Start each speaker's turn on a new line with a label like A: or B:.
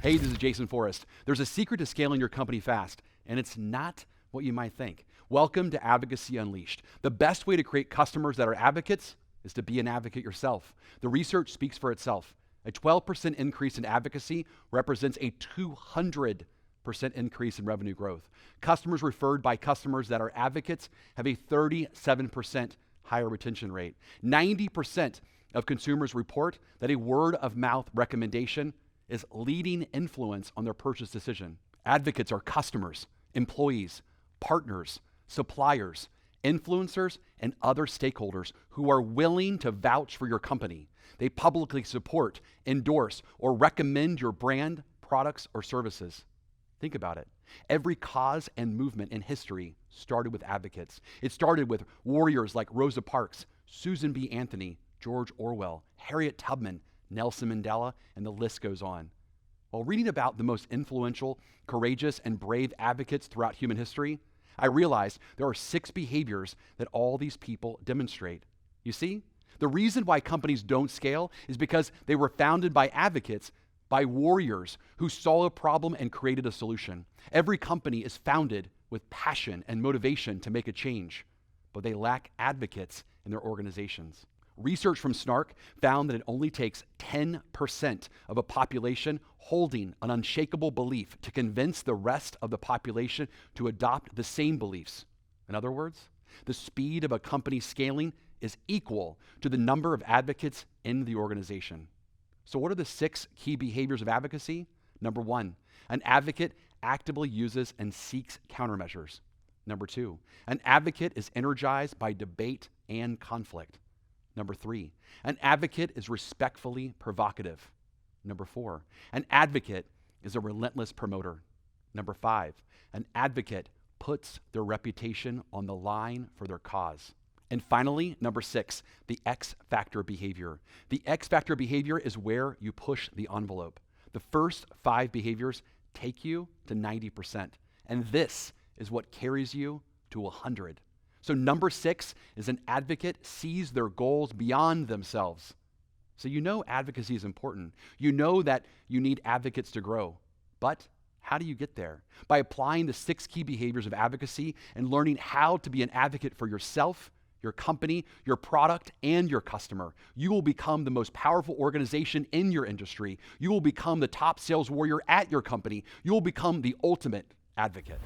A: Hey, this is Jason Forrest. There's a secret to scaling your company fast, and it's not what you might think. Welcome to Advocacy Unleashed. The best way to create customers that are advocates is to be an advocate yourself. The research speaks for itself. A 12% increase in advocacy represents a 200% increase in revenue growth. Customers referred by customers that are advocates have a 37% higher retention rate. 90% of consumers report that a word-of-mouth recommendation is leading influence on their purchase decision. Advocates are customers, employees, partners, suppliers, influencers, and other stakeholders who are willing to vouch for your company. They publicly support, endorse, or recommend your brand, products, or services. Think about it. Every cause and movement in history started with advocates. It started with warriors like Rosa Parks, Susan B. Anthony, George Orwell, Harriet Tubman, Nelson Mandela, and the list goes on. While reading about the most influential, courageous, and brave advocates throughout human history, I realized there are 6 behaviors that all these people demonstrate. You see, the reason why companies don't scale is because they were founded by advocates, by warriors who saw a problem and created a solution. Every company is founded with passion and motivation to make a change, but they lack advocates in their organizations. Research from SNARK found that it only takes 10% of a population holding an unshakable belief to convince the rest of the population to adopt the same beliefs. In other words, the speed of a company scaling is equal to the number of advocates in the organization. So what are the 6 key behaviors of advocacy? Number 1, an advocate actively uses and seeks countermeasures. Number 2, an advocate is energized by debate and conflict. Number 3, an advocate is respectfully provocative. Number 4, an advocate is a relentless promoter. Number 5, an advocate puts their reputation on the line for their cause. And finally, number 6, the X factor behavior. The X factor behavior is where you push the envelope. The first 5 behaviors take you to 90%, and this is what carries you to 100. So number 6 is an advocate sees their goals beyond themselves. So you know advocacy is important. You know that you need advocates to grow. But how do you get there? By applying the 6 key behaviors of advocacy and learning how to be an advocate for yourself, your company, your product, and your customer. You will become the most powerful organization in your industry. You will become the top sales warrior at your company. You will become the ultimate advocate.